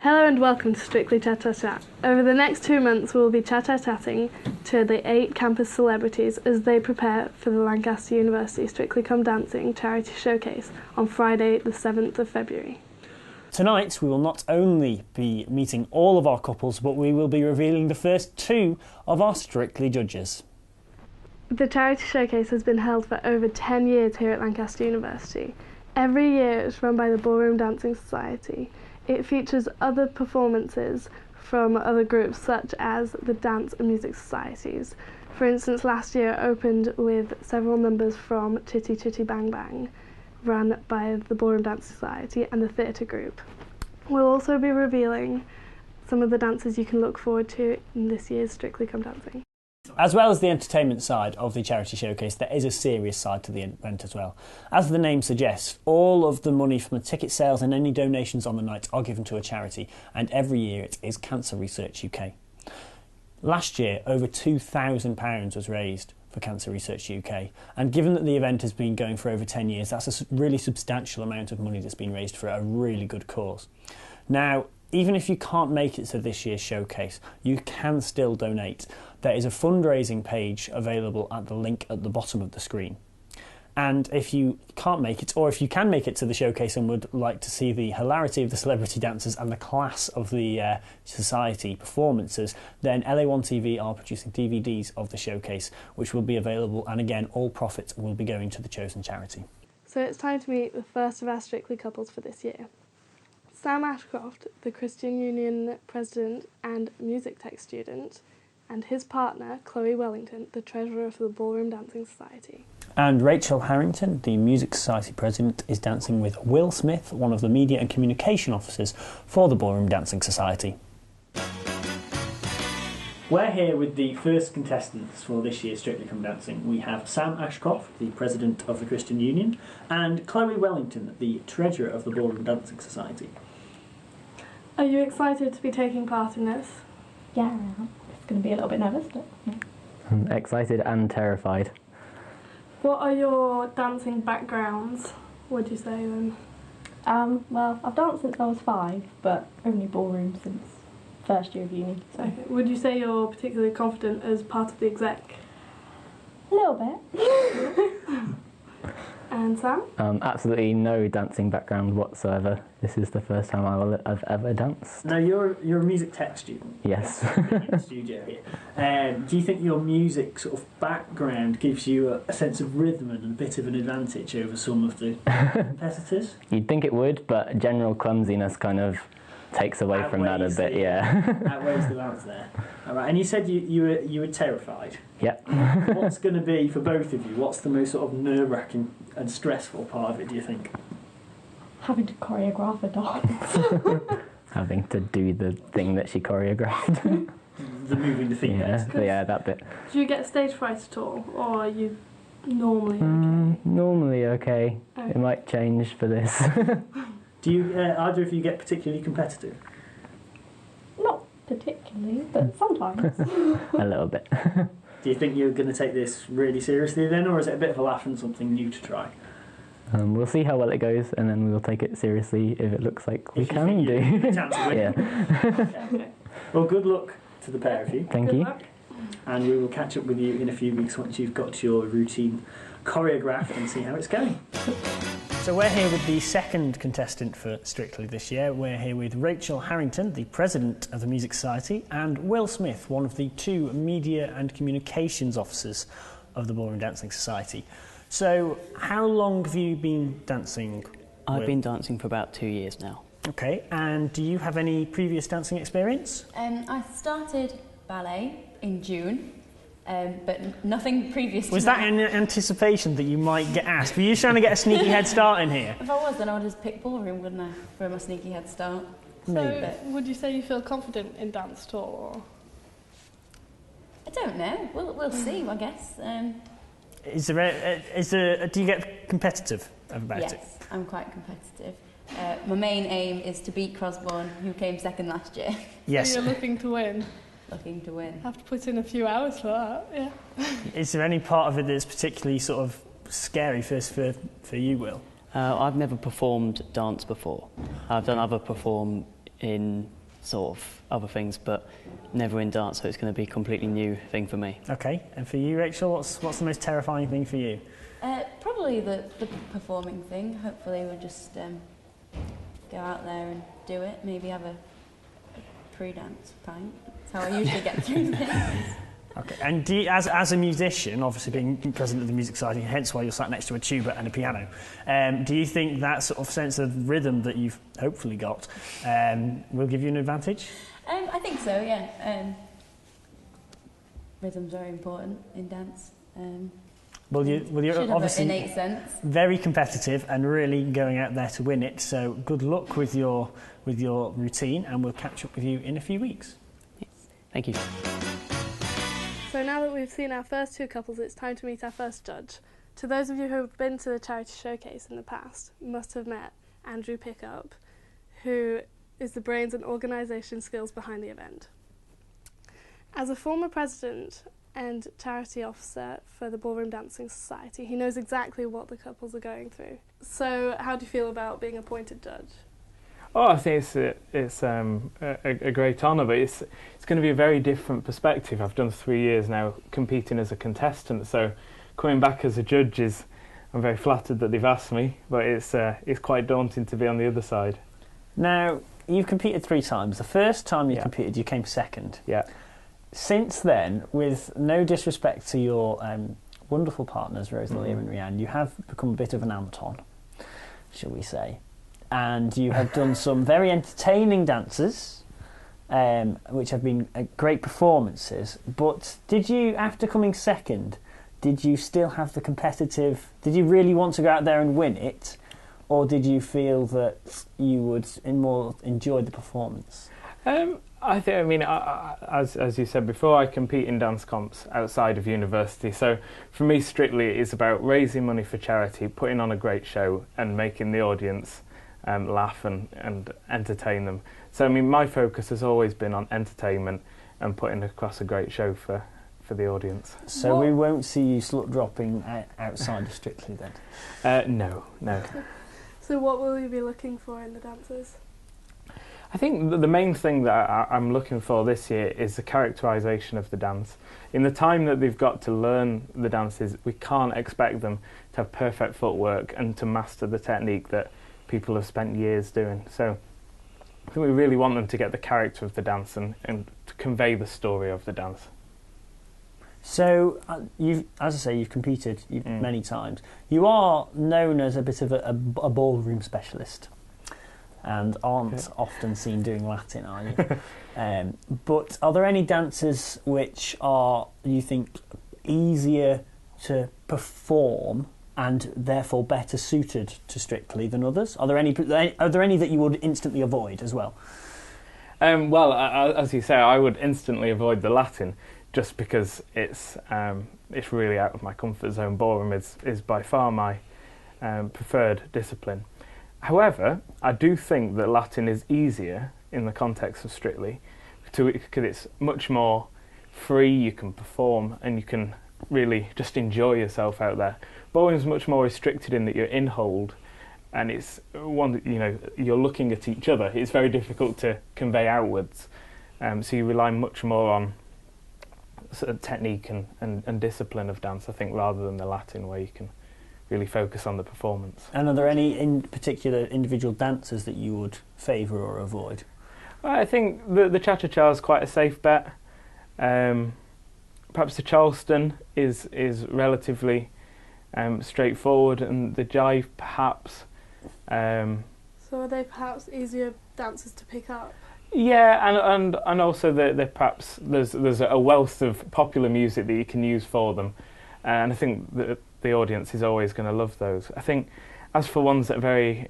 Hello and welcome to Strictly Chat Chat Chat. Over the next 2 months we will be chatting to the 8 campus celebrities as they prepare for the Lancaster University Strictly Come Dancing charity showcase on Friday the 7th of February. Tonight we will not only be meeting all of our couples, but we will be revealing the first 2 of our Strictly judges. The charity showcase has been held for over 10 years here at Lancaster University. Every year it's run by the Ballroom Dancing Society. It features other performances from other groups such as the Dance and Music Societies. For instance, last year it opened with several numbers from Chitty Chitty Bang Bang, run by the Ballroom Dance Society and the theatre group. We'll also be revealing some of the dances you can look forward to in this year's Strictly Come Dancing. As well as the entertainment side of the charity showcase, there is a serious side to the event as well. As the name suggests, all of the money from the ticket sales and any donations on the night are given to a charity, and every year it is Cancer Research UK. Last year, over £2,000 was raised for Cancer Research UK, and given that the event has been going for over 10 years, that's a really substantial amount of money that's been raised for a really good cause. Now, even if you can't make it to this year's showcase, you can still donate. There is a fundraising page available at the link at the bottom of the screen. And if you can't make it, or if you can make it to the showcase and would like to see the hilarity of the celebrity dancers and the class of the society performances, then LA1 TV are producing DVDs of the showcase, which will be available, and again, all profits will be going to the chosen charity. So it's time to meet the first of our Strictly couples for this year. Sam Ashcroft, the Christian Union president and music tech student, and his partner, Chloe Wellington, the treasurer of the Ballroom Dancing Society. And Rachel Harrington, the Music Society president, is dancing with Will Smith, one of the media and communication officers for the Ballroom Dancing Society. We're here with the first contestants for this year's Strictly Come Dancing. We have Sam Ashcroft, the president of the Christian Union, and Chloe Wellington, the treasurer of the Ballroom Dancing Society. Are you excited to be taking part in this? Yeah, I am. It's going to be a little bit nervous, but yeah. I'm excited and terrified. What are your dancing backgrounds, would you say then? Well, I've danced since I was 5, but only ballroom since first year of uni. So. Okay. Would you say you're particularly confident as part of the exec? A little bit. And Sam? Absolutely no dancing background whatsoever. This is the first time I've ever danced. Now, you're a music tech student. Yes. In the studio here. Do you think your music sort of background gives you a sense of rhythm and a bit of an advantage over some of the competitors? You'd think it would, but general clumsiness kind of takes away from that a bit, yeah. Outweighs the balance there. All right, and you said you were terrified. Yep. What's going to be, for both of you, what's the most sort of nerve-wracking and stressful part of it, do you think? Having to choreograph a dance. Having to do the thing that she choreographed. The moving the feet. Yeah, that bit. Do you get stage fright at all, or are you normally okay? Normally okay. It might change for this. Do you, either of you get particularly competitive? Not particularly, but sometimes. A little bit. Do you think you're going to take this really seriously then, or is it a bit of a laugh and something new to try? We'll see how well it goes, and then we'll take it seriously if it looks like we can do. Yeah. Okay. Well, good luck to the pair of you. Thank you. Luck. And we will catch up with you in a few weeks once you've got your routine choreographed and see how it's going. So we're here with the second contestant for Strictly this year. We're here with Rachel Harrington, the president of the Music Society, and Will Smith, one of the 2 media and communications officers of the Ballroom Dancing Society. So how long have you been dancing? I've been dancing for about 2 years now. Okay, and do you have any previous dancing experience? I started ballet in June. But nothing previous Was to that in anticipation that you might get asked? Were you trying to get a sneaky head start in here? If I was, then I would just pick ballroom, wouldn't I, for my sneaky head start. So, would you say you feel confident in dance at all? Or? I don't know. We'll see, I guess. Do you get competitive about it? Yes, I'm quite competitive. My main aim is to beat Crosbourne, who came second last year. Yes. So you're looking to win? Looking to win. Have to put in a few hours for that, yeah. Is there any part of it that's particularly sort of scary for you, Will? I've never performed dance before. I've done other in sort of other things, but never in dance, so it's going to be a completely new thing for me. Okay, and for you, Rachel, what's the most terrifying thing for you? Probably the performing thing. Hopefully we'll just go out there and do it. Maybe have a pre-dance pint. That's how I usually get through things. Okay, and do you, as a musician, obviously being president of the Music Society, hence why you're sat next to a tuba and a piano, do you think that sort of sense of rhythm that you've hopefully got will give you an advantage? I think so, yeah. Rhythm's very important in dance. Well, you're should obviously have an innate sense. very competitive and really going out there to win it. So good luck with your routine, and we'll catch up with you in a few weeks. Thank you. So now that we've seen our first two couples, it's time to meet our first judge. To those of you who have been to the charity showcase in the past, must have met Andrew Pickup, who is the brains and organisation skills behind the event. As a former president and charity officer for the Ballroom Dancing Society, he knows exactly what the couples are going through. So how do you feel about being appointed judge? Oh, I think it's a great honour, but it's going to be a very different perspective. I've done 3 years now competing as a contestant, so coming back as a judge I'm very flattered that they've asked me, but it's quite daunting to be on the other side. Now, you've competed 3 times. The first time you Yeah. competed, you came second. Yeah. Since then, with no disrespect to your wonderful partners, Rosalie and Rhiannon, you have become a bit of an Anton, shall we say. And you have done some very entertaining dances, which have been great performances. But did you, after coming second, did you still have the competitive... Did you really want to go out there and win it? Or did you feel that you would more enjoy the performance? I mean, as you said before, I compete in dance comps outside of university. So for me, strictly, it's about raising money for charity, putting on a great show and making the audience laugh and entertain them. So, I mean, my focus has always been on entertainment and putting across a great show for the audience. So we won't see you slut dropping outside of Strictly then? No. So what will you be looking for in the dances? I think the main thing that I'm looking for this year is the characterisation of the dance. In the time that they've got to learn the dances, we can't expect them to have perfect footwork and to master the technique that people have spent years doing. So I think we really want them to get the character of the dance and to convey the story of the dance. So, as I say, you've competed many times. You are known as a bit of a ballroom specialist and aren't often seen doing Latin, are you? But are there any dances which are, you think, easier to perform and therefore better suited to Strictly than others? Are there any that you would instantly avoid as well? Well, as you say, I would instantly avoid the Latin just because it's really out of my comfort zone. Ballroom is by far my preferred discipline. However, I do think that Latin is easier in the context of Strictly because it's much more free, you can perform and you can really just enjoy yourself out there. Ballroom is much more restricted in that you're in hold and it's one, you're looking at each other. It's very difficult to convey outwards, so you rely much more on sort of technique and discipline of dance, I think, rather than the Latin where you can really focus on the performance. And are there any in particular individual dances that you would favour or avoid? I think the cha-cha-cha is quite a safe bet. Perhaps the Charleston is relatively straightforward, and the jive perhaps. So are they perhaps easier dances to pick up? Yeah, and also perhaps there's a wealth of popular music that you can use for them, and I think that the audience is always going to love those. I think as for ones that are very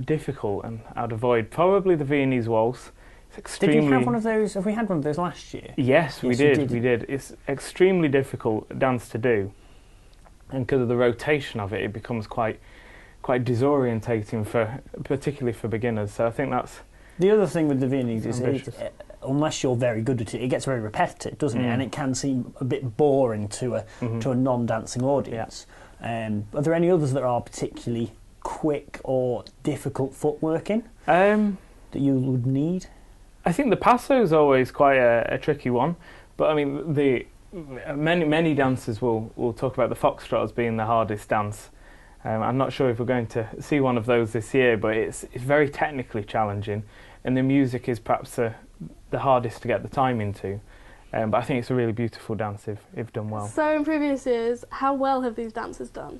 difficult and I'd avoid, probably the Viennese waltz. It's extremely... Did you have one of those? Have we had one of those last year? Yes, we did. It's extremely difficult dance to do, and because of the rotation of it, it becomes quite disorientating particularly for beginners. So I think that's the other thing with the Viennese is unless you're very good at it, it gets very repetitive, doesn't it? And it can seem a bit boring to a non-dancing audience. Yeah. Are there any others that are particularly quick or difficult footworking? that you would need? I think the passo is always quite a tricky one, but I mean many dancers will talk about the foxtrot as being the hardest dance. I'm not sure if we're going to see one of those this year, but it's very technically challenging, and the music is perhaps the hardest to get the time into. But I think it's a really beautiful dance if done well. So in previous years, how well have these dancers done?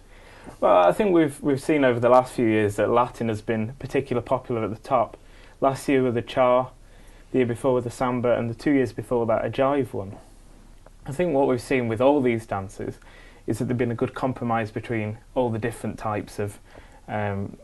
Well, I think we've seen over the last few years that Latin has been particularly popular at the top. Last year with the cha, the year before with the samba, and the 2 years before that a jive one. I think what we've seen with all these dances is that there's been a good compromise between all the different types of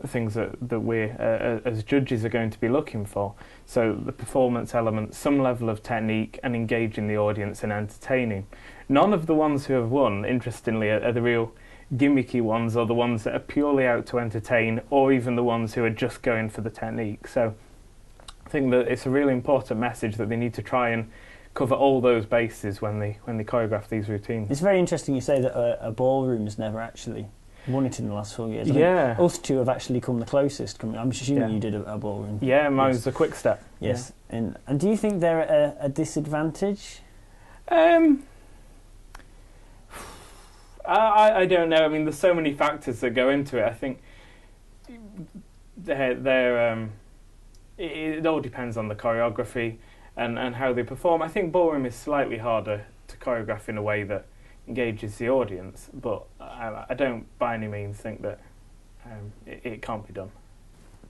things that we as judges are going to be looking for. So the performance element, some level of technique, and engaging the audience and entertaining. None of the ones who have won, interestingly, are the real gimmicky ones, or the ones that are purely out to entertain, or even the ones who are just going for the technique. So I think that it's a really important message that they need to try and cover all those bases when they choreograph these routines. It's very interesting you say that a ballroom has never actually won it in the last 4 years. Yeah. Us two have actually come the closest. I'm assuming you did a ballroom. Yeah, mine was a quick step. Yes. Yeah. And do you think they're at a disadvantage? I don't know. I mean, there's so many factors that go into it. I think it all depends on the choreography and how they perform. I think ballroom is slightly harder to choreograph in a way that engages the audience, but I don't by any means think that it can't be done.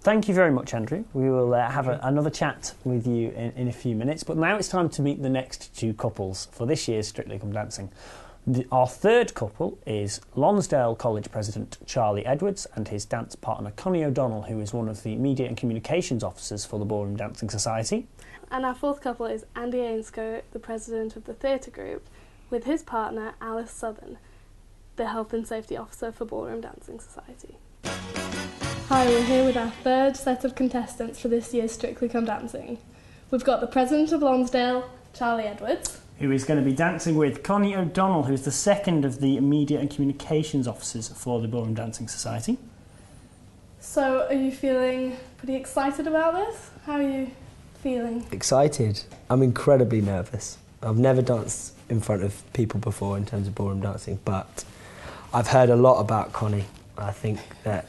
Thank you very much, Andrew. We will have another chat with you in a few minutes, but now it's time to meet the next two couples for this year's Strictly Come Dancing. Our third couple is Lonsdale College President Charlie Edwards and his dance partner Connie O'Donnell, who is one of the Media and Communications Officers for the Ballroom Dancing Society. And our fourth couple is Andy Ainscoe, the President of the Theatre Group, with his partner Alice Southern, the Health and Safety Officer for Ballroom Dancing Society. Hi, we're here with our third set of contestants for this year's Strictly Come Dancing. We've got the President of Lonsdale, Charlie Edwards, who is going to be dancing with Connie O'Donnell, who is the second of the Media and Communications Officers for the Ballroom Dancing Society. So, are you feeling pretty excited about this? How are you feeling? Excited. I'm incredibly nervous. I've never danced in front of people before in terms of ballroom dancing, but I've heard a lot about Connie. I think that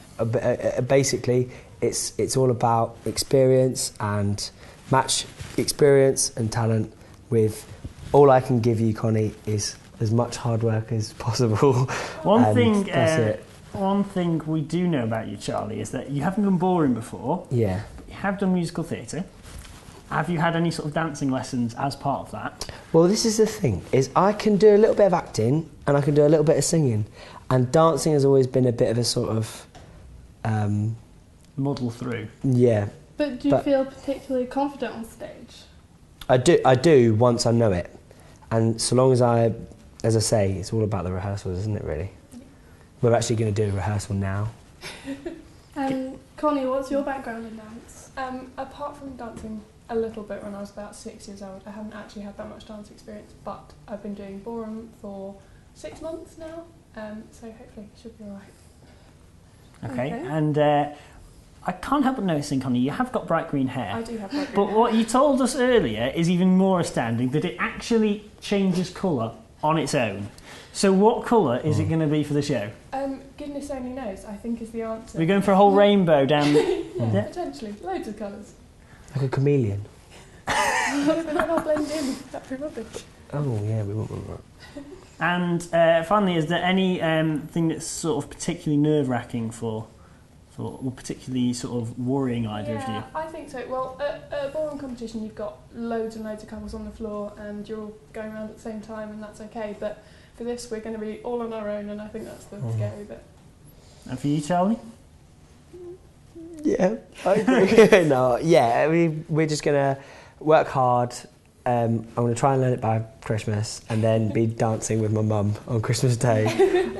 basically it's all about experience and match experience and talent with all I can give you, Connie, is as much hard work as possible. One thing we do know about you, Charlie, is that you haven't done ballroom before. Yeah. But you have done musical theatre. Have you had any sort of dancing lessons as part of that? Well, this is the thing, is I can do a little bit of acting and I can do a little bit of singing. And dancing has always been a bit of a sort of... muddle through. Yeah. But do you feel particularly confident on stage? I do once I know it. And so long as as I say, it's all about the rehearsals, isn't it, really? We're actually going to do a rehearsal now. Connie, what's your background in dance? Apart from dancing a little bit when I was about 6 years old, I haven't actually had that much dance experience, but I've been doing ballroom for 6 months now, so hopefully it should be alright. Okay, and I can't help but noticing, Connie, you have got bright green hair. I do have bright green But hair. what you told us earlier is even more astounding, that it actually changes colour on its own. So what colour is it going to be for the show? Goodness only knows, I think, is the answer. We're going for a whole rainbow down... Yeah, potentially. Loads of colours. Like a chameleon. They might not blend in. That'd be rubbish. Oh, yeah, we won't want that. And finally, is there any thing that's sort of particularly nerve-wracking or particularly sort of worrying either of you? Yeah, I think so. Well, at a ballroom competition, you've got loads and loads of couples on the floor and you're all going around at the same time, and that's okay. But for this, we're going to be all on our own, and I think that's the scary bit. And for you, Charlie? Yeah, I agree. No, yeah, I mean, we're just going to work hard. I'm going to try and learn it by Christmas and then be dancing with my mum on Christmas Day.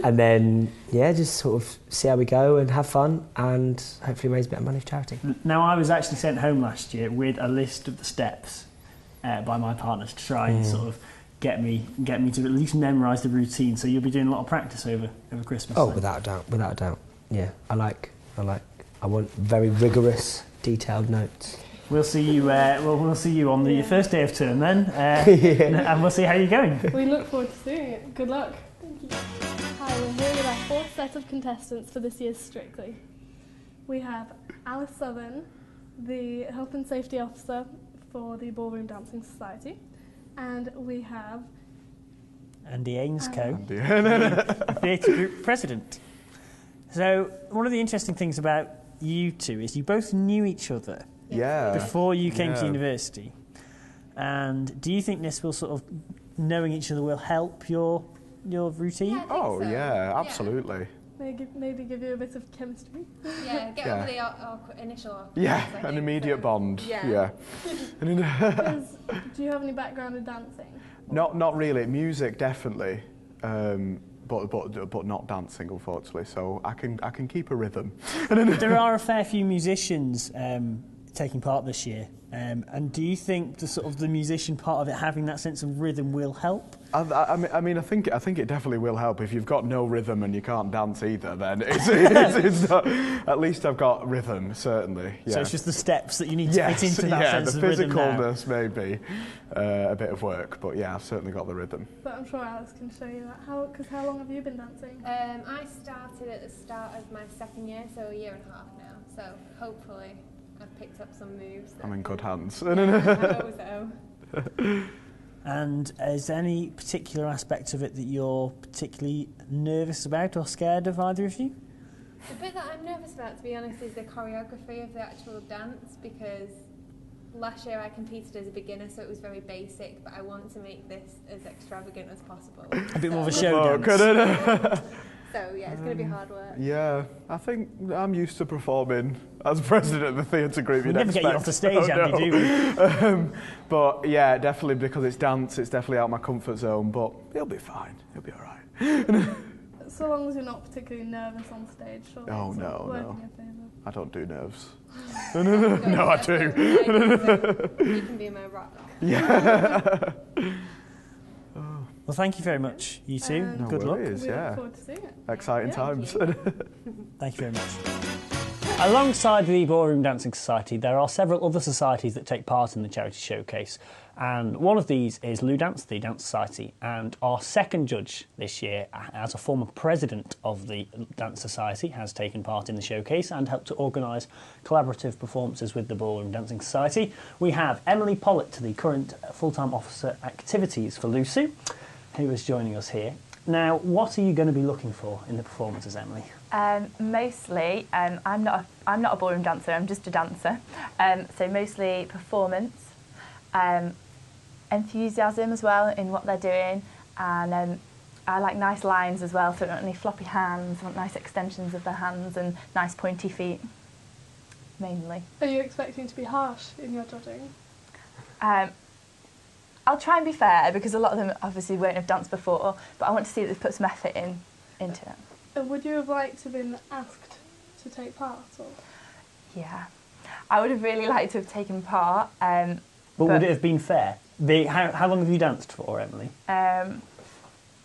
And then, yeah, just sort of see how we go and have fun and hopefully raise a bit of money for charity. Now, I was actually sent home last year with a list of the steps by my partners to try and sort of get me to at least memorise the routine. So you'll be doing a lot of practice over Christmas. Oh, without a doubt. Yeah, I want very rigorous, detailed notes. We'll see you. We'll see you on the first day of term then, and we'll see how you're going. We look forward to seeing it. Good luck. Thank you. Hi, we're here with our fourth set of contestants for this year's Strictly. We have Alice Southern, the Health and Safety Officer for the Ballroom Dancing Society, and we have Andy Ainscoe, the Theatre Group President. So one of the interesting things about you two is you both knew each other before you came to university. And do you think this will sort of, knowing each other will help your routine? Yeah, absolutely. Maybe give you a bit of chemistry. Yeah, get over the initial awkwardness. Yeah, an immediate bond. Yeah. Do you have any background in dancing? Not really. Music, definitely. But not dancing, unfortunately. So I can keep a rhythm. There are a fair few musicians taking part this year, and do you think the musician part of it, having that sense of rhythm, will help? I mean, I think it definitely will help. If you've got no rhythm and you can't dance either, then it's not. At least I've got rhythm, certainly. Yeah. So it's just the steps that you need to fit into that sense of rhythm. The physicalness maybe a bit of work, but yeah, I've certainly got the rhythm. But I'm sure Alice can show you that. Because how long have you been dancing? I started at the start of my second year, so a year and a half now. So hopefully I've picked up some moves. I'm in good hands. I hope so. And is there any particular aspect of it that you're particularly nervous about or scared of, either of you? The bit that I'm nervous about, to be honest, is the choreography of the actual dance, because last year I competed as a beginner, so it was very basic, but I want to make this as extravagant as possible. A bit more of a show dance. So yeah, it's going to be hard work. Yeah, I think I'm used to performing as president of the theatre group. We never get you off the stage, Andy, do we? But yeah, definitely because it's dance, it's definitely out of my comfort zone. But it'll be fine. It'll be all right. So long as you're not particularly nervous on stage, surely. Oh it's no. in your favour. I don't do nerves. No, I do. You can be my rock. Yeah. Well, thank you very much, you two. No Good luck. worries, We look forward to seeing it. Exciting times. Thank you very much. Alongside the Ballroom Dancing Society, there are several other societies that take part in the charity showcase, and one of these is LUBDS, the Dance Society, and our second judge this year, as a former president of the Dance Society, has taken part in the showcase and helped to organise collaborative performances with the Ballroom Dancing Society. We have Emily Pollitt, the current full-time officer activities for LUSU, who is joining us here. Now, what are you going to be looking for in the performances, Emily? Mostly, I'm not a ballroom dancer. I'm just a dancer. So mostly performance, enthusiasm as well in what they're doing, and I like nice lines as well. So I don't want any floppy hands. I want nice extensions of the hands and nice pointy feet, mainly. Are you expecting to be harsh in your judging? I'll try and be fair, because a lot of them obviously won't have danced before, but I want to see that they've put some effort into it. Would you have liked to have been asked to take part? Or? Yeah, I would have really liked to have taken part. But would it have been fair? How long have you danced for, Emily?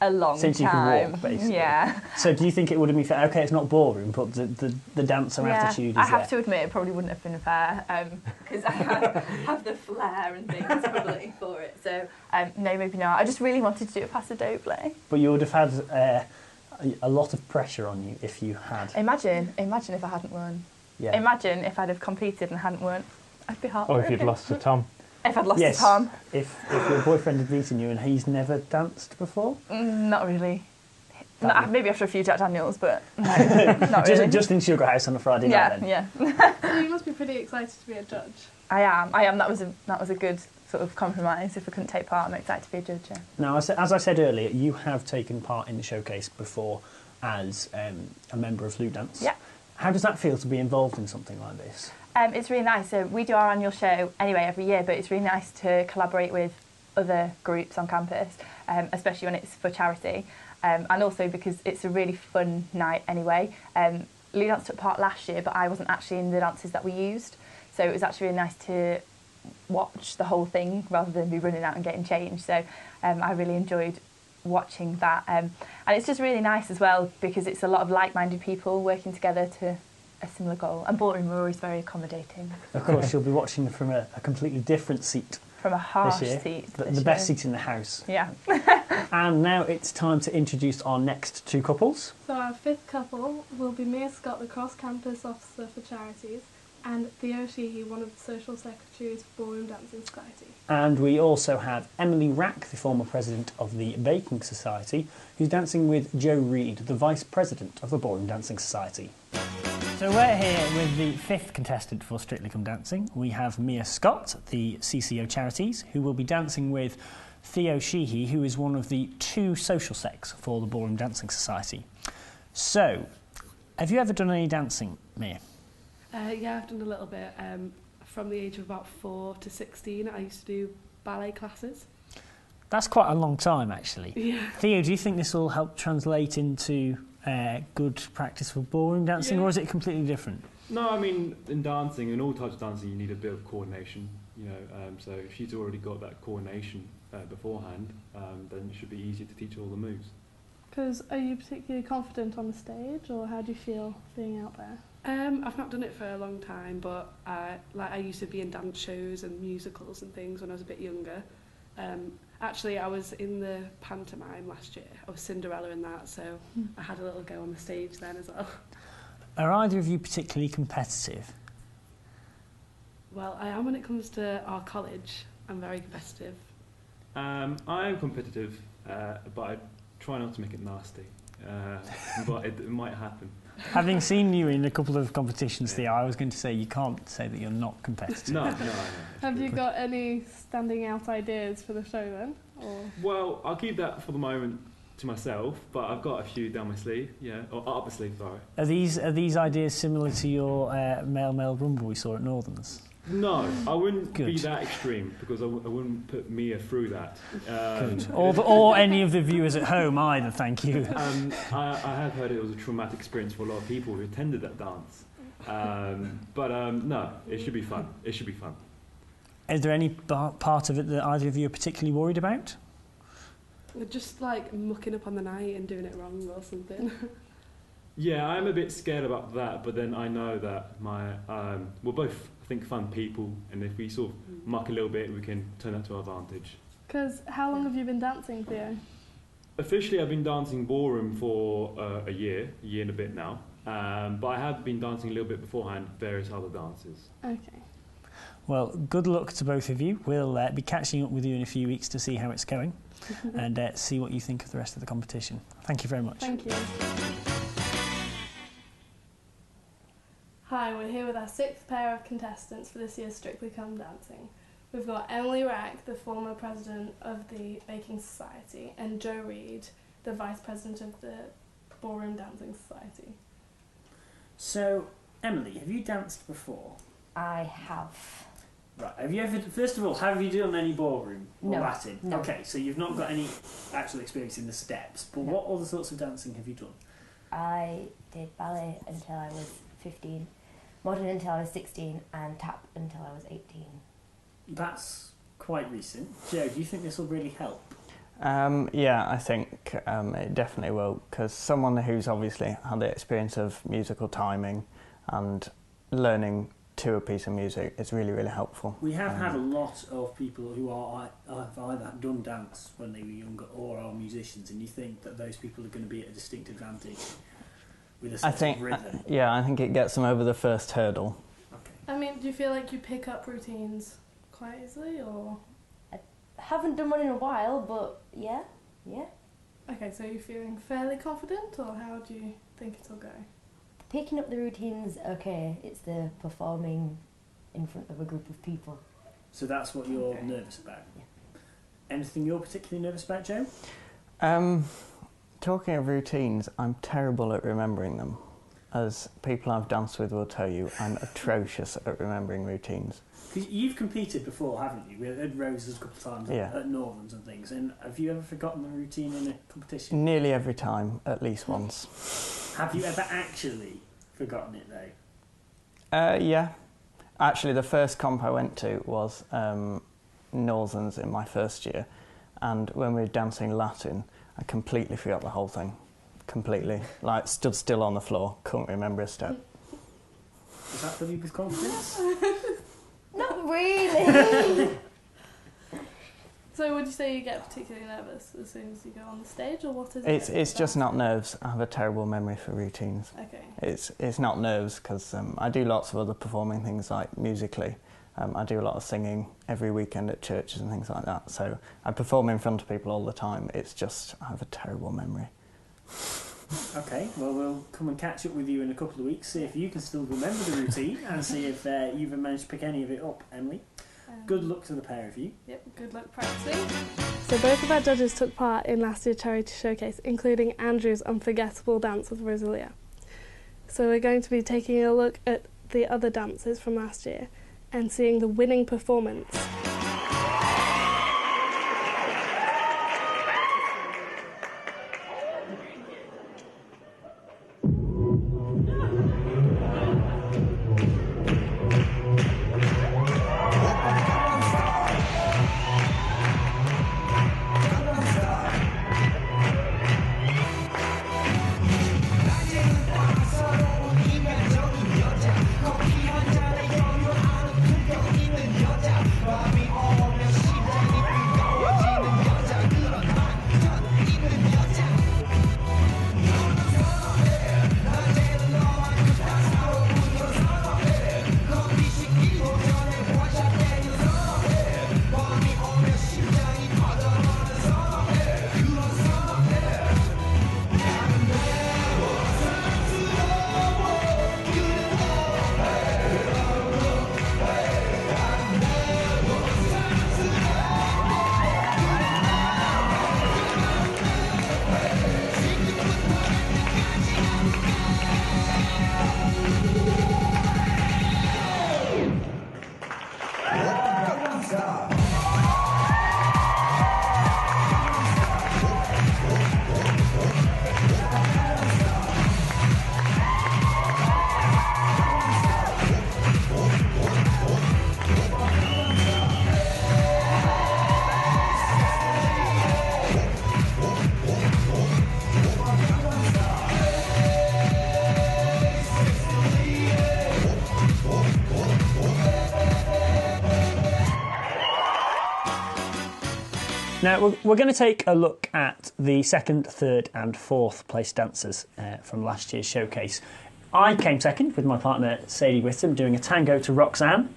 A long Since time. You can walk, basically. Yeah. So do you think it would have been fair? Okay, it's not ballroom, but the dancer attitude is I have there. to admit, it probably wouldn't have been fair, because I have the flair and things probably for it. So no, maybe not. I just really wanted to do it Paso Doble. But you would have had a lot of pressure on you if you had. Imagine if I hadn't won. Yeah. Imagine if I'd have competed and hadn't won. I'd be heartbroken. Or if you'd lost to Tom. If I'd lost to Tom. If your boyfriend had beaten you and he's never danced before? Not really. Maybe after a few Jack Daniels, but no, not really. Just in Sugar House on a Friday night then? Yeah. So you must be pretty excited to be a judge. I am. That was a good sort of compromise. If I couldn't take part, I'm excited to be a judge. Yeah. Now, as I said earlier, you have taken part in the showcase before as a member of LUBDS. Yeah. How does that feel to be involved in something like this? It's really nice. So we do our annual show anyway every year, but it's really nice to collaborate with other groups on campus, especially when it's for charity, and also because it's a really fun night anyway. LUBDS took part last year, but I wasn't actually in the dances that we used, so it was actually really nice to watch the whole thing rather than be running out and getting changed. So I really enjoyed watching that, and it's just really nice as well because it's a lot of like-minded people working together to a similar goal. And ballroom are always very accommodating. Of course, you'll be watching from a completely different seat. From a harsh this year. seat. The best seat in the house. Yeah. And now it's time to introduce our next two couples. So our fifth couple will be Mia Scott, the cross-campus officer for charities, and Theo Sheehy, one of the social secretaries for Ballroom Dancing Society. And we also have Emily Rack, the former president of the Baking Society, who's dancing with Joe Reed, the vice president of the Ballroom Dancing Society. So we're here with the fifth contestant for Strictly Come Dancing. We have Mia Scott, the CCO Charities, who will be dancing with Theo Sheehy, who is one of the two social secs for the Ballroom Dancing Society. So, have you ever done any dancing, Mia? Yeah, I've done a little bit. From the age of about 4 to 16, I used to do ballet classes. That's quite a long time, actually. Yeah. Theo, do you think this will help translate into good practice for ballroom dancing, or is it completely different? No, I mean, in dancing, in all types of dancing, you need a bit of coordination, you know, so if she's already got that coordination beforehand, then it should be easier to teach all the moves. Because are you particularly confident on the stage, or how do you feel being out there? I've not done it for a long time, but I used to be in dance shows and musicals and things when I was a bit younger. Actually, I was in the pantomime last year. I was Cinderella in that, so I had a little go on the stage then as well. Are either of you particularly competitive? Well, I am when it comes to our college. I'm very competitive. I am competitive, but I try not to make it nasty, but it might happen. Having seen you in a couple of competitions, Theo, I was going to say you can't say that you're not competitive. No. Have you got any standing out ideas for the show then? Or? Well, I'll keep that for the moment to myself, but I've got a few down my sleeve, or up my sleeve, sorry. Are these ideas similar to your male rumble we saw at Northerns? No, I wouldn't be that extreme, because I wouldn't put Mia through that. Good. Or any of the viewers at home either, thank you. I have heard it was a traumatic experience for a lot of people who attended that dance. No, it should be fun. It should be fun. Is there any part of it that either of you are particularly worried about? Just like mucking up on the night and doing it wrong or something. Yeah, I'm a bit scared about that, but then I know that we're both, I think, fun people, and if we sort of muck a little bit, we can turn that to our advantage. Because how long have you been dancing, Theo? Officially, I've been dancing ballroom for a year and a bit now, but I have been dancing a little bit beforehand, various other dances. Okay. Well, good luck to both of you. We'll be catching up with you in a few weeks to see how it's going and see what you think of the rest of the competition. Thank you very much. Thank you. Hi, we're here with our sixth pair of contestants for this year's Strictly Come Dancing. We've got Emily Rack, the former president of the Baking Society, and Joe Reed, the vice president of the Ballroom Dancing Society. So, Emily, have you danced before? I have. Right, have you ever, first of all, have you done any ballroom or No. Latin? No. Okay, so you've not got any actual experience in the steps, but No. what other sorts of dancing have you done? I did ballet until I was 15, modern until I was 16, and tap until I was 18. That's quite recent. Joe, do you think this will really help? Yeah, I think it definitely will, because someone who's obviously had the experience of musical timing and learning to a piece of music is really, really helpful. We have had a lot of people who have either done dance when they were younger or are musicians, and you think that those people are going to be at a distinct advantage with a sense of rhythm. Yeah, I think it gets them over the first hurdle. I mean, do you feel like you pick up routines quite easily, or...? I haven't done one in a while, but yeah. Okay, so you're feeling fairly confident, or how do you think it'll go? Picking up the routines, okay, it's the performing in front of a group of people. So that's what you're nervous about? Yeah. Anything you're particularly nervous about, Joe? Talking of routines, I'm terrible at remembering them. As people I've danced with will tell you, I'm atrocious at remembering routines. Because you've competed before, haven't you? We've had Roses a couple of times at Northerns and things. And have you ever forgotten a routine in a competition? Nearly every time, at least once. Have you ever actually forgotten it, though? Yeah. Actually, the first comp I went to was Northerns in my first year. And when we were dancing Latin, I completely forgot the whole thing. Completely. Like, stood still on the floor, couldn't remember a step. Does that fill you with confidence? Not really. So would you say you get particularly nervous as soon as you go on the stage, or what is it? It's just not nerves. I have a terrible memory for routines. Okay. It's not nerves because I do lots of other performing things like musically. I do a lot of singing every weekend at churches and things like that. So I perform in front of people all the time. It's just I have a terrible memory. Okay, well, we'll come and catch up with you in a couple of weeks, see if you can still remember the routine and see if you've managed to pick any of it up, Emily. Good luck to the pair of you. Yep, good luck practicing. So both of our judges took part in last year's charity showcase, including Andrew's unforgettable dance with Rosalia. So we're going to be taking a look at the other dances from last year and seeing the winning performance. Now, we're going to take a look at the second, third and fourth place dancers from last year's showcase. I came second with my partner Sadie Witham doing a tango to Roxanne,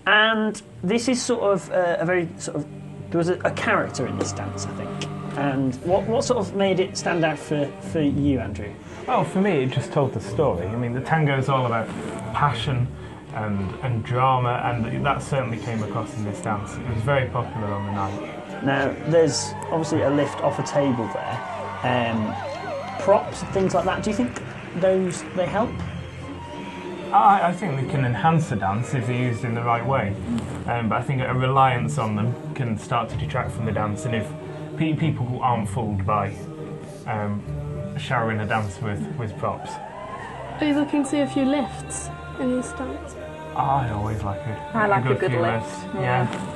and this is sort of a very sort of, there was a character in this dance, I think. And what sort of made it stand out for you, Andrew? Well, for me, it just told the story. I mean, the tango is all about passion and drama, and that certainly came across in this dance. It was very popular on the night. Now, there's obviously a lift off a table there. Props, things like that, do you think they help? I think they can enhance the dance if they're used in the right way. But I think a reliance on them can start to detract from the dance, and if people aren't fooled by showering a dance with props. Are you looking to see a few lifts in this dance? I always like a good few lift. lifts. Yeah.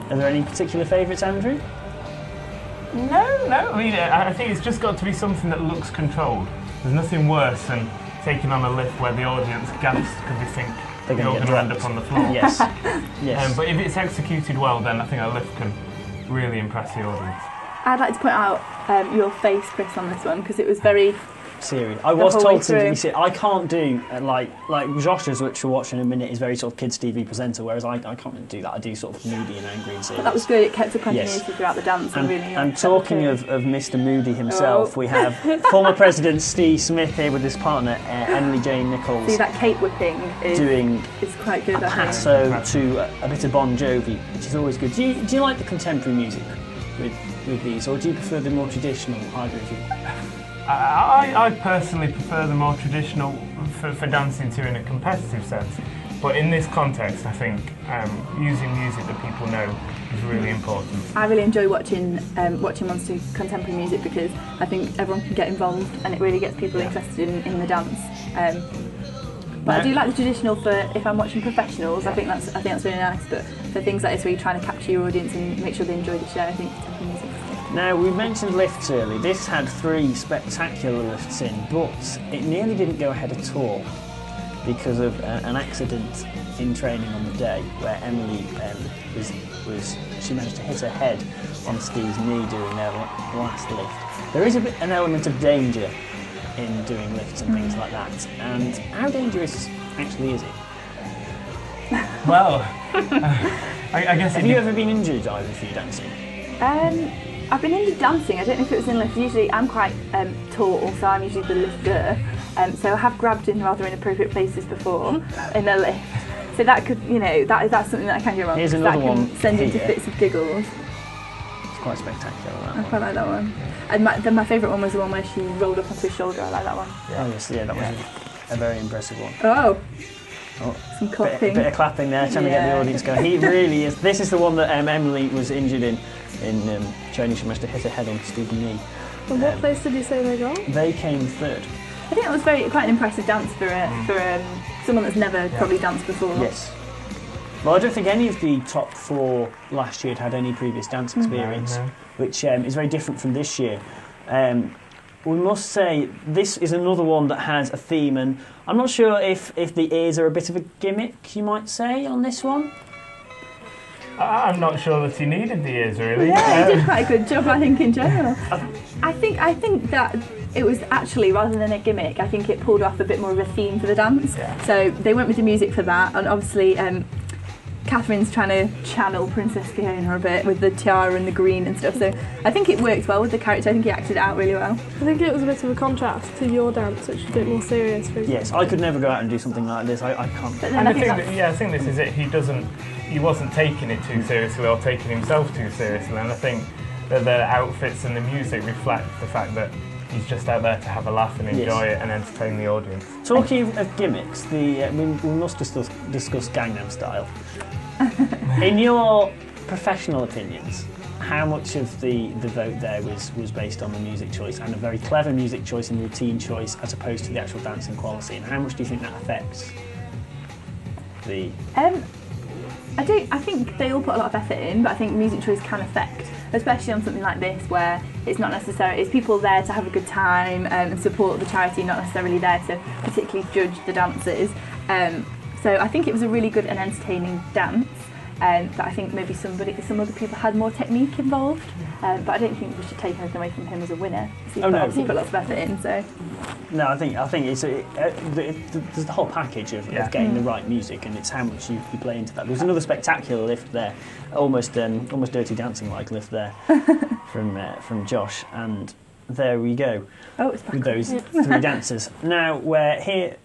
Are there any particular favourites, Andrew? No. I mean, I think it's just got to be something that looks controlled. There's nothing worse than taking on a lift where the audience gasps because they think you're going to end up on the floor. Yes. Yes. But if it's executed well, then I think a lift can really impress the audience. I'd like to point out your face, Chris, on this one, because it was very serious. I was told to be serious. I can't do like Josh's, which we're watching in a minute, is very sort of kids TV presenter, whereas I can't really do that. I do sort of moody and angry and serious. But that was good. It kept a continuity throughout the dance. And talking of Mr. Moody himself, we have former President Steve Smith here with his partner Emily Jane Nichols. See, that cape whipping is quite good. A passo to a bit of Bon Jovi, which is always good. Do you like the contemporary music with these, or do you prefer the more traditional, either of you? I personally prefer the more traditional for dancing to in a competitive sense, but in this context I think using music that people know is really important. I really enjoy watching ones to contemporary music because I think everyone can get involved and it really gets people interested in the dance. But I do like the traditional for if I'm watching professionals. I think that's really nice. But for things like this where you're trying to capture your audience and make sure they enjoy the show, I think contemporary music. Now, we mentioned lifts early. This had 3 spectacular lifts in, but it nearly didn't go ahead at all. because of an accident in training on the day where Emily she managed to hit her head on Steve's knee doing their last lift. There is an element of danger in doing lifts and things like that. And how dangerous actually is it? Well, I guess. Have you ever been injured either for your dancing? I've been injured dancing. I don't know if it was in lifts. Usually I'm quite tall, so I'm usually the lifter. So I have grabbed in rather inappropriate places before in a lift. So that could, that's something that I can go wrong. Here's another that can one send into here. fits of giggles. It's quite spectacular, that I one. quite like that one. And my favourite one was the one where she rolled up onto his shoulder. I like that one. Oh yes, yeah, that was a very impressive one. Oh. Oh, some clapping. Bit of clapping there, trying to get the audience going. He really is. This is the one that Emily was injured in training. She managed to hit her head on Steve's knee. And what place did you say they got? They came third. I think that was quite an impressive dance for someone that's never probably danced before. Yes. Well, I don't think any of the top 4 last year had any previous dance experience, which is very different from this year. We must say this is another one that has a theme, and I'm not sure if the ears are a bit of a gimmick, you might say, on this one. I'm not sure that he needed the ears, really. Yeah, he did quite a good job, I think, in general. I think that it was actually, rather than a gimmick, I think it pulled off a bit more of a theme for the dance. Yeah. So they went with the music for that, and obviously Catherine's trying to channel Princess Fiona a bit with the tiara and the green and stuff, so I think it worked well with the character. I think he acted it out really well. I think it was a bit of a contrast to your dance, which is a bit more serious. For Yes, I could never go out and do something like this. I can't. And I think this is it. He wasn't taking it too seriously or taking himself too seriously, and I think that the outfits and the music reflect the fact that he's just out there to have a laugh and enjoy it and entertain the audience. Talking of gimmicks, we must discuss Gangnam Style. In your professional opinions, how much of the vote there was based on the music choice and a very clever music choice and routine choice as opposed to the actual dancing quality, and how much do you think that affects the... I think they all put a lot of effort in, but I think music choice can affect, especially on something like this where it's not necessarily, it's people there to have a good time and support the charity, not necessarily there to particularly judge the dancers. So I think it was a really good and entertaining dance. But I think maybe some other people had more technique involved. But I don't think we should take anything away from him as a winner. He's obviously put lots of effort in. So. No, I think it's there's the whole package of getting the right music, and it's how much you play into that. There was another spectacular lift there, almost Dirty Dancing like lift there from Josh, and there we go. Oh, it's back with those 3 dancers. Now we're here.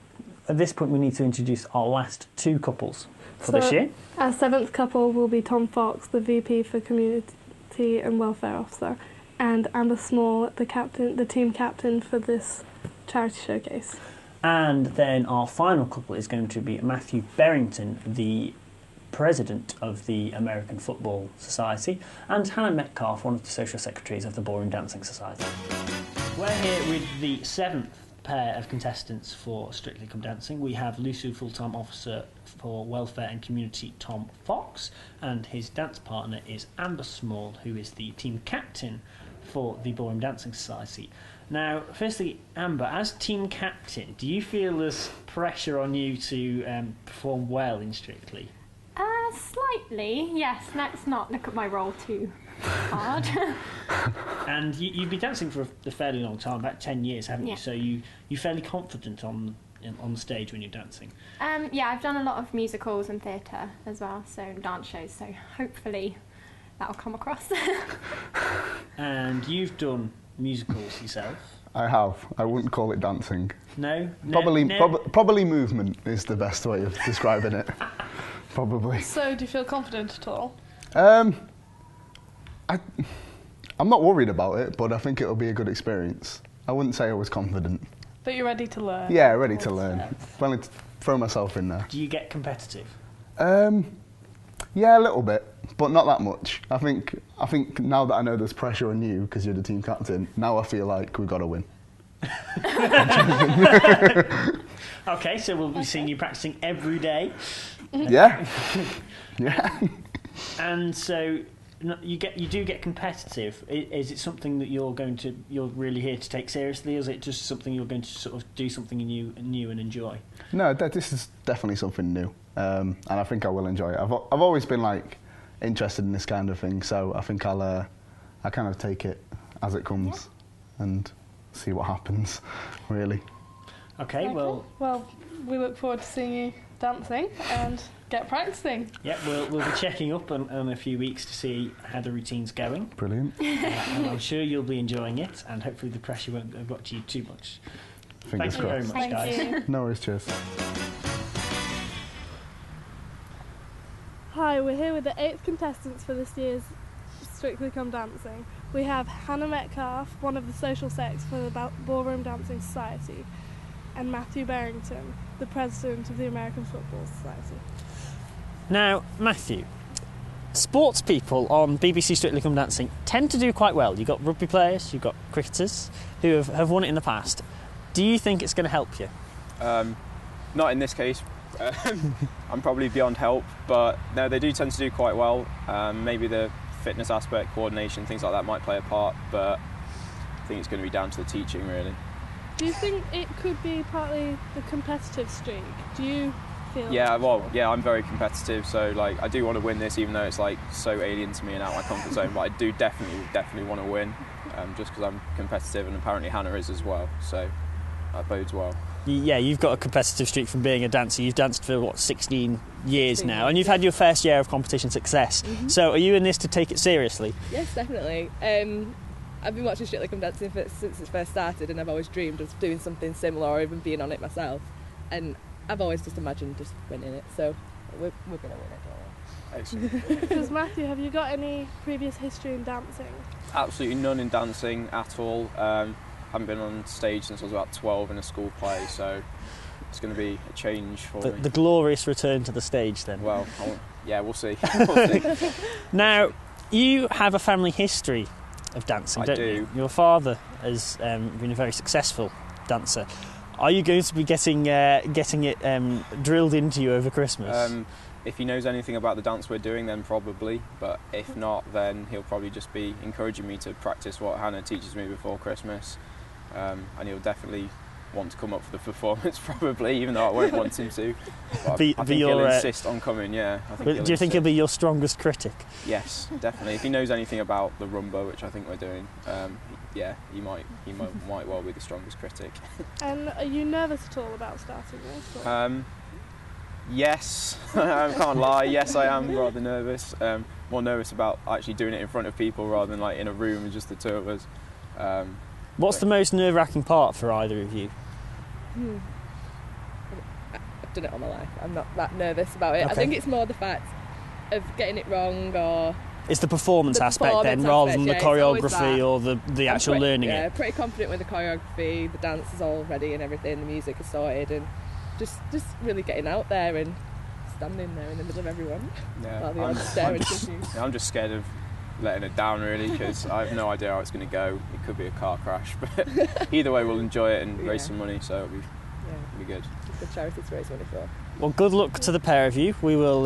At this point, we need to introduce our last 2 couples for this year. Our 7th couple will be Tom Fox, the VP for Community and Welfare Officer, and Amber Small, the team captain for this charity showcase. And then our final couple is going to be Matthew Berrington, the president of the American Football Society, and Hannah Metcalf, one of the social secretaries of the Ballroom Dancing Society. We're here with the 7th pair of contestants for Strictly Come Dancing. We have Lusu Full-Time Officer for Welfare and Community, Tom Fox, and his dance partner is Amber Small, who is the team captain for the Ballroom Dancing Society. Now, firstly, Amber, as team captain, do you feel there's pressure on you to perform well in Strictly? Slightly, yes. Let's not look at my role too hard. And you've been dancing for a fairly long time, about 10 years, haven't you? So you're fairly confident on the stage when you're dancing? Yeah, I've done a lot of musicals and theatre as well, so dance shows, so hopefully that'll come across. And you've done musicals yourself? I have. I wouldn't call it dancing. No? Probably movement is the best way of describing it. Probably. So, do you feel confident at all? I'm not worried about it, but I think it'll be a good experience. I wouldn't say I was confident. But you're ready to learn? Yeah, ready to learn. Planning to throw myself in there. Do you get competitive? Yeah, a little bit, but not that much. I think now that I know there's pressure on you because you're the team captain, now I feel like we've got to win. Okay, so we'll be seeing you practicing every day. Yeah. Yeah. And so you do get competitive. Is it something that you're really here to take seriously, or is it just something you're going to sort of do something new and enjoy? No, this is definitely something new, and I think I will enjoy it. I've always been like interested in this kind of thing, so I think I kind of take it as it comes and see what happens, really. Okay, well, we look forward to seeing you dancing and get practicing. Yeah, we'll be checking up in a few weeks to see how the routine's going. Brilliant. And I'm sure you'll be enjoying it, and hopefully the pressure won't have got to you too much. Fingers Thank you very much, guys. No worries, cheers. Hi, we're here with the 8th contestants for this year's Strictly Come Dancing. We have Hannah Metcalf, one of the social sex for the Ballroom Dancing Society, and Matthew Barrington, the president of the American Football Society. Now, Matthew, sports people on BBC Strictly Come Dancing tend to do quite well. You've got rugby players, you've got cricketers who have won it in the past. Do you think it's going to help you? Not in this case. I'm probably beyond help, but no, they do tend to do quite well. Maybe the fitness aspect, coordination, things like that might play a part, but I think it's going to be down to the teaching, really. Do you think it could be partly the competitive streak? Do you feel? Yeah, well, yeah, I'm very competitive, so like I do want to win this, even though it's like so alien to me and out of my comfort zone. But I do definitely want to win, just because I'm competitive, and apparently Hannah is as well. So that bodes well. Yeah, you've got a competitive streak from being a dancer. You've danced for 16 years now, and you've had your first year of competition success. Mm-hmm. So, are you in this to take it seriously? Yes, definitely. I've been watching Strictly Come Dancing since it first started, and I've always dreamed of doing something similar or even being on it myself. And I've always just imagined just winning it. So we're going to win it. Excellent. Because Matthew, have you got any previous history in dancing? Absolutely none in dancing at all. Haven't been on stage since I was about 12 in a school play, so it's going to be a change for me. The glorious return to the stage, then. Well, yeah, we'll see. We'll see. Now, you have a family history of dancing, don't you? Your father has been a very successful dancer. Are you going to be getting it drilled into you over Christmas? If he knows anything about the dance we're doing, then probably. But if not, then he'll probably just be encouraging me to practice what Hannah teaches me before Christmas. And he'll definitely want to come up for the performance, probably, even though I won't want him to. But I think he'll insist on coming, yeah. Do you think he'll be your strongest critic? Yes, definitely. If he knows anything about the rumba, which I think we're doing, yeah, he might well be the strongest critic. And are you nervous at all about starting this? Yes, I can't lie. Yes, I am rather nervous. More nervous about actually doing it in front of people rather than like in a room with just the two of us. What's the most nerve-wracking part for either of you? I've done it all my life. I'm not that nervous about it. Okay. I think it's more the fact of getting it wrong or... It's the performance aspect then, rather than the choreography or the actual learning it. it. Pretty confident with the choreography, the dance is all ready and everything, the music is sorted, and just really getting out there and standing there in the middle of everyone while they all stare at you. I'm just scared of letting it down, really, because I have no idea how it's going to go. It could be a car crash, but either way we'll enjoy it and raise some money, so it'll be good. It's a good charity to raise money for. Well, good luck to the pair of you. We will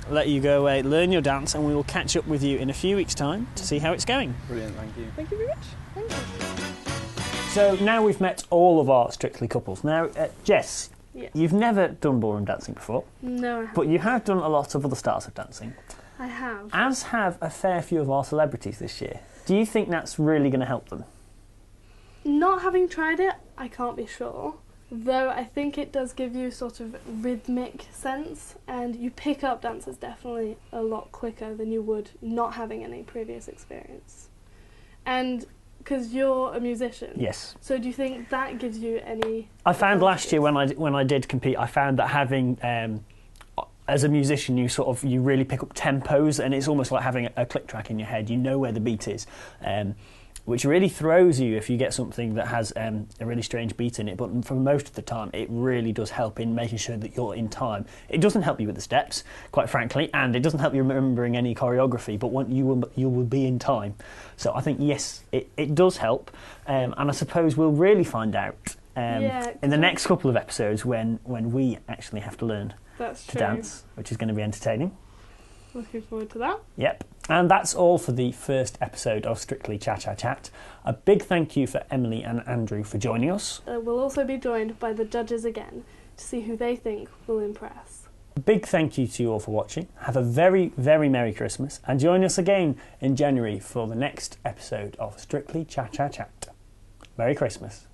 let you go away, learn your dance, and we will catch up with you in a few weeks' time to see how it's going. Brilliant, thank you. Thank you very much. Thank you. So now we've met all of our Strictly couples. Now, Jess, Yes. You've never done ballroom dancing before. No, I haven't. But you have done a lot of other styles of dancing. I have. As have a fair few of our celebrities this year. Do you think that's really going to help them? Not having tried it, I can't be sure. Though I think it does give you sort of rhythmic sense, and you pick up dances definitely a lot quicker than you would not having any previous experience. And because you're a musician. Yes. So do you think that gives you any... I found last year when I did compete, I found that having... as a musician, you really pick up tempos, and it's almost like having a click track in your head. You know where the beat is, which really throws you if you get something that has a really strange beat in it. But for most of the time, it really does help in making sure that you're in time. It doesn't help you with the steps, quite frankly, and it doesn't help you remembering any choreography. But you will be in time. So I think yes, it does help, and I suppose we'll really find out in the next couple of episodes when we actually have to learn to dance, which is going to be entertaining. Looking forward to that. Yep. And that's all for the first episode of Strictly Cha Cha Chat. A big thank you for Emily and Andrew for joining us. We'll also be joined by the judges again to see who they think will impress. A big thank you to you all for watching. Have a very, very Merry Christmas and join us again in January for the next episode of Strictly Cha Cha Chat. Merry Christmas.